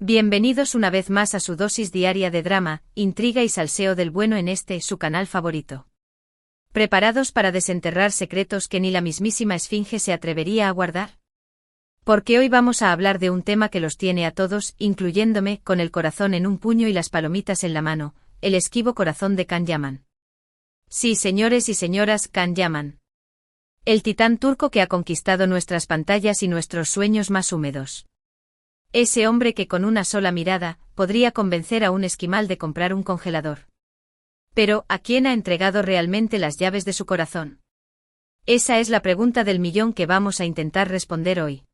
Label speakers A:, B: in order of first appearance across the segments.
A: Bienvenidos una vez más a su dosis diaria de drama, intriga y salseo del bueno en su canal favorito. ¿Preparados para desenterrar secretos que ni la mismísima Esfinge se atrevería a guardar? Porque hoy vamos a hablar de un tema que los tiene a todos, incluyéndome, con el corazón en un puño y las palomitas en la mano, el esquivo corazón de Can Yaman. Sí, señores y señoras, Can Yaman. El titán turco que ha conquistado nuestras pantallas y nuestros sueños más húmedos. Ese hombre que con una sola mirada, podría convencer a un esquimal de comprar un congelador. Pero, ¿a quién ha entregado realmente las llaves de su corazón? Esa es la pregunta del millón que vamos a intentar responder hoy.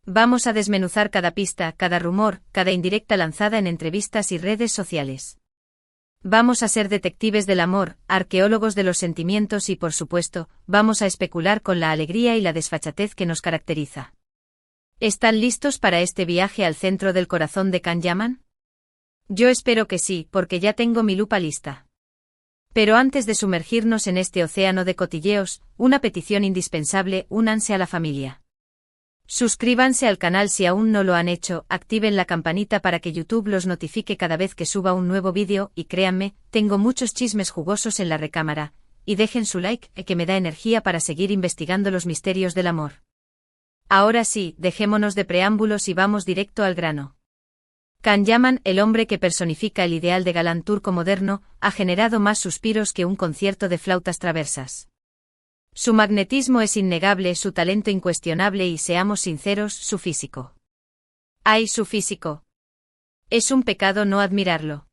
A: Vamos a desmenuzar cada pista, cada rumor, cada indirecta lanzada en entrevistas y redes sociales. Vamos a ser detectives del amor, arqueólogos de los sentimientos y, por supuesto, vamos a especular con la alegría y la desfachatez que nos caracteriza. ¿Están listos para este viaje al centro del corazón de Can Yaman? Yo espero que sí, porque ya tengo mi lupa lista. Pero antes de sumergirnos en este océano de cotilleos, una petición indispensable: únanse a la familia. Suscríbanse al canal si aún no lo han hecho, activen la campanita para que YouTube los notifique cada vez que suba un nuevo vídeo, y créanme, tengo muchos chismes jugosos en la recámara, y dejen su like, que me da energía para seguir investigando los misterios del amor. Ahora sí, dejémonos de preámbulos y vamos directo al grano. Can Yaman, el hombre que personifica el ideal de galán turco moderno, ha generado más suspiros que un concierto de flautas traversas. Su magnetismo es innegable, su talento incuestionable y, seamos sinceros, su físico. ¡Ay, su físico! Es un pecado no admirarlo.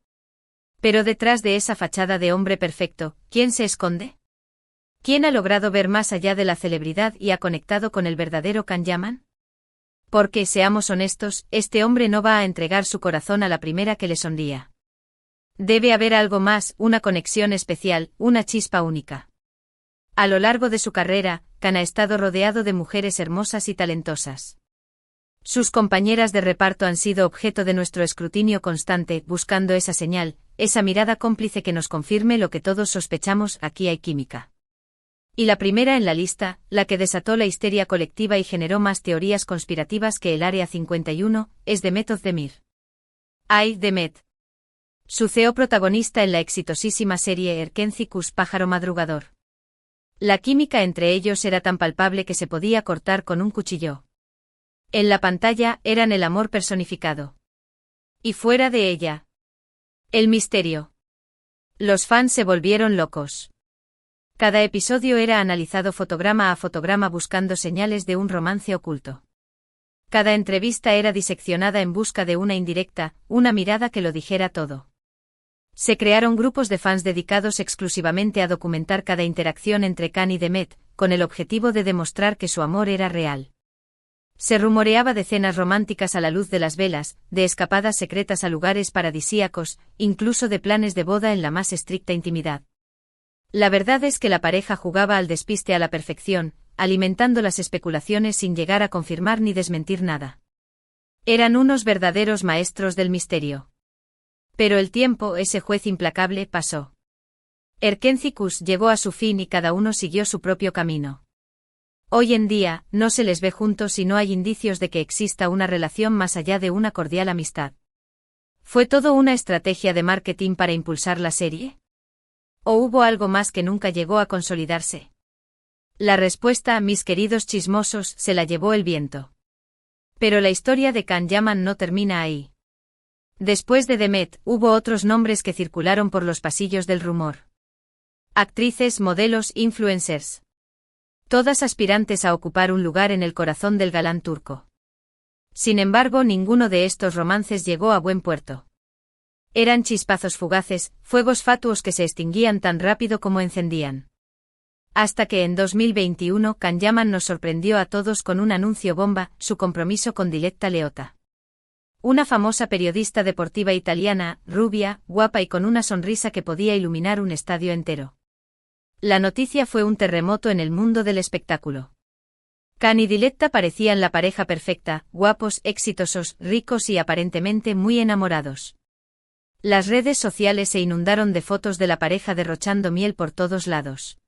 A: Pero detrás de esa fachada de hombre perfecto, ¿quién se esconde? ¿Quién ha logrado ver más allá de la celebridad y ha conectado con el verdadero Can Yaman? Porque, seamos honestos, este hombre no va a entregar su corazón a la primera que le sonría. Debe haber algo más, una conexión especial, una chispa única. A lo largo de su carrera, Can ha estado rodeado de mujeres hermosas y talentosas. Sus compañeras de reparto han sido objeto de nuestro escrutinio constante, buscando esa señal, esa mirada cómplice que nos confirme lo que todos sospechamos: aquí hay química. Y la primera en la lista, la que desató la histeria colectiva y generó más teorías conspirativas que el Área 51, es Demet Özdemir. ¡Ay, Demet! Su CEO protagonista en la exitosísima serie Erkenzicus, pájaro madrugador. La química entre ellos era tan palpable que se podía cortar con un cuchillo. En la pantalla, eran el amor personificado. Y fuera de ella, el misterio. Los fans se volvieron locos. Cada episodio era analizado fotograma a fotograma buscando señales de un romance oculto. Cada entrevista era diseccionada en busca de una indirecta, una mirada que lo dijera todo. Se crearon grupos de fans dedicados exclusivamente a documentar cada interacción entre Can y Demet, con el objetivo de demostrar que su amor era real. Se rumoreaba de cenas románticas a la luz de las velas, de escapadas secretas a lugares paradisíacos, incluso de planes de boda en la más estricta intimidad. La verdad es que la pareja jugaba al despiste a la perfección, alimentando las especulaciones sin llegar a confirmar ni desmentir nada. Eran unos verdaderos maestros del misterio. Pero el tiempo, ese juez implacable, pasó. Erkenzicus llegó a su fin y cada uno siguió su propio camino. Hoy en día, no se les ve juntos y no hay indicios de que exista una relación más allá de una cordial amistad. ¿Fue todo una estrategia de marketing para impulsar la serie? ¿O hubo algo más que nunca llegó a consolidarse? La respuesta, mis queridos chismosos, se la llevó el viento. Pero la historia de Can Yaman no termina ahí. Después de Demet, hubo otros nombres que circularon por los pasillos del rumor. Actrices, modelos, influencers. Todas aspirantes a ocupar un lugar en el corazón del galán turco. Sin embargo, ninguno de estos romances llegó a buen puerto. Eran chispazos fugaces, fuegos fatuos que se extinguían tan rápido como encendían. Hasta que en 2021 Can Yaman nos sorprendió a todos con un anuncio bomba: su compromiso con Diletta Leotta. Una famosa periodista deportiva italiana, rubia, guapa y con una sonrisa que podía iluminar un estadio entero. La noticia fue un terremoto en el mundo del espectáculo. Can y Diletta parecían la pareja perfecta, guapos, exitosos, ricos y aparentemente muy enamorados. Las redes sociales se inundaron de fotos de la pareja derrochando miel por todos lados.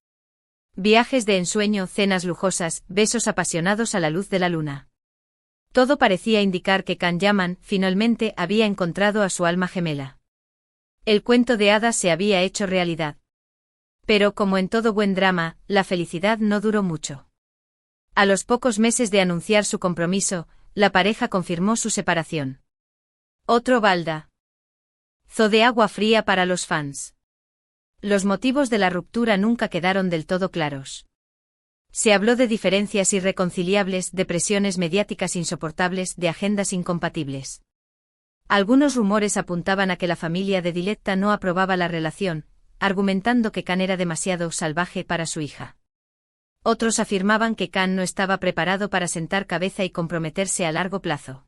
A: Viajes de ensueño, cenas lujosas, besos apasionados a la luz de la luna. Todo parecía indicar que Can Yaman, finalmente, había encontrado a su alma gemela. El cuento de hadas se había hecho realidad. Pero como en todo buen drama, la felicidad no duró mucho. A los pocos meses de anunciar su compromiso, la pareja confirmó su separación. Otro balda. Zo de agua fría para los fans. Los motivos de la ruptura nunca quedaron del todo claros. Se habló de diferencias irreconciliables, de presiones mediáticas insoportables, de agendas incompatibles. Algunos rumores apuntaban a que la familia de Diletta no aprobaba la relación, argumentando que Can era demasiado salvaje para su hija. Otros afirmaban que Can no estaba preparado para sentar cabeza y comprometerse a largo plazo.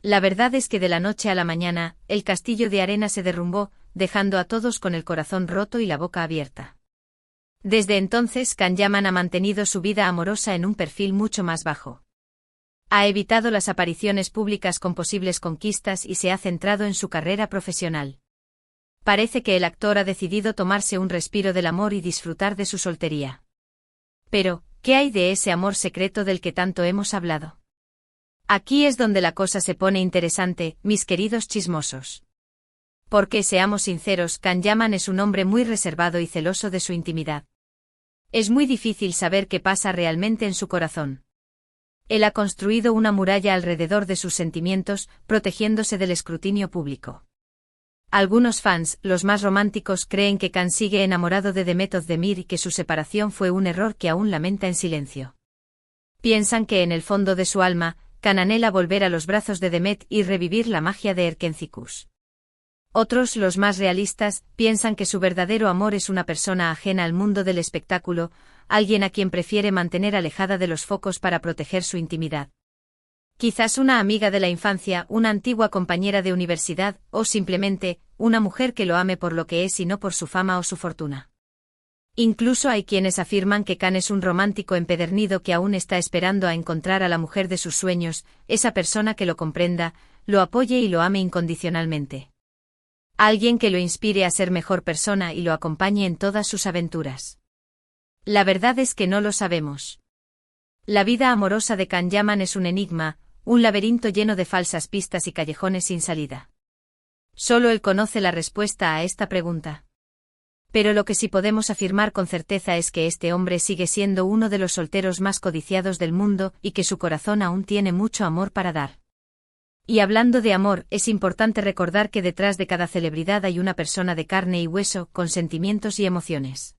A: La verdad es que de la noche a la mañana, el castillo de arena se derrumbó, dejando a todos con el corazón roto y la boca abierta. Desde entonces Can Yaman ha mantenido su vida amorosa en un perfil mucho más bajo. Ha evitado las apariciones públicas con posibles conquistas y se ha centrado en su carrera profesional. Parece que el actor ha decidido tomarse un respiro del amor y disfrutar de su soltería. Pero, ¿qué hay de ese amor secreto del que tanto hemos hablado? Aquí es donde la cosa se pone interesante, mis queridos chismosos. Porque, seamos sinceros, Can Yaman es un hombre muy reservado y celoso de su intimidad. Es muy difícil saber qué pasa realmente en su corazón. Él ha construido una muralla alrededor de sus sentimientos, protegiéndose del escrutinio público. Algunos fans, los más románticos, creen que Can sigue enamorado de Demet Özdemir y que su separación fue un error que aún lamenta en silencio. Piensan que en el fondo de su alma, Can anhela volver a los brazos de Demet y revivir la magia de Erkencikus. Otros, los más realistas, piensan que su verdadero amor es una persona ajena al mundo del espectáculo, alguien a quien prefiere mantener alejada de los focos para proteger su intimidad. Quizás una amiga de la infancia, una antigua compañera de universidad, o simplemente, una mujer que lo ame por lo que es y no por su fama o su fortuna. Incluso hay quienes afirman que Can es un romántico empedernido que aún está esperando a encontrar a la mujer de sus sueños, esa persona que lo comprenda, lo apoye y lo ame incondicionalmente. Alguien que lo inspire a ser mejor persona y lo acompañe en todas sus aventuras. La verdad es que no lo sabemos. La vida amorosa de Can Yaman es un enigma, un laberinto lleno de falsas pistas y callejones sin salida. Solo él conoce la respuesta a esta pregunta. Pero lo que sí podemos afirmar con certeza es que este hombre sigue siendo uno de los solteros más codiciados del mundo y que su corazón aún tiene mucho amor para dar. Y hablando de amor, es importante recordar que detrás de cada celebridad hay una persona de carne y hueso, con sentimientos y emociones.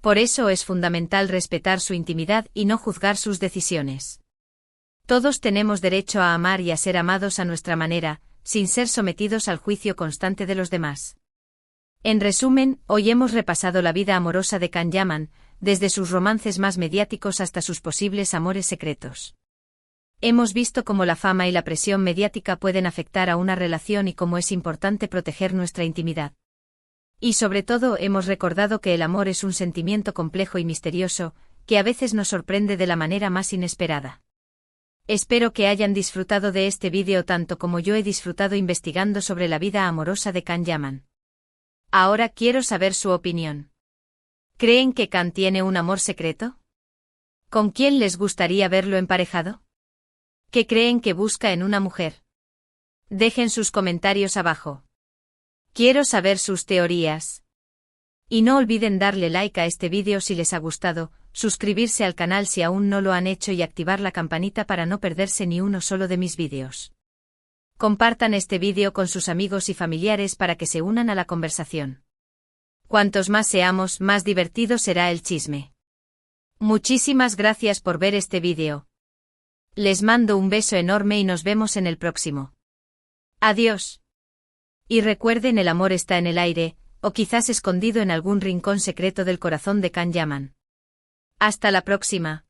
A: Por eso es fundamental respetar su intimidad y no juzgar sus decisiones. Todos tenemos derecho a amar y a ser amados a nuestra manera, sin ser sometidos al juicio constante de los demás. En resumen, hoy hemos repasado la vida amorosa de Can Yaman, desde sus romances más mediáticos hasta sus posibles amores secretos. Hemos visto cómo la fama y la presión mediática pueden afectar a una relación y cómo es importante proteger nuestra intimidad. Y sobre todo hemos recordado que el amor es un sentimiento complejo y misterioso, que a veces nos sorprende de la manera más inesperada. Espero que hayan disfrutado de este vídeo tanto como yo he disfrutado investigando sobre la vida amorosa de Can Yaman. Ahora quiero saber su opinión. ¿Creen que Can tiene un amor secreto? ¿Con quién les gustaría verlo emparejado? ¿Qué creen que busca en una mujer? Dejen sus comentarios abajo. Quiero saber sus teorías. Y no olviden darle like a este vídeo si les ha gustado, suscribirse al canal si aún no lo han hecho y activar la campanita para no perderse ni uno solo de mis vídeos. Compartan este vídeo con sus amigos y familiares para que se unan a la conversación. Cuantos más seamos, más divertido será el chisme. Muchísimas gracias por ver este vídeo. Les mando un beso enorme y nos vemos en el próximo. Adiós. Y recuerden, el amor está en el aire, o quizás escondido en algún rincón secreto del corazón de Can Yaman. Hasta la próxima.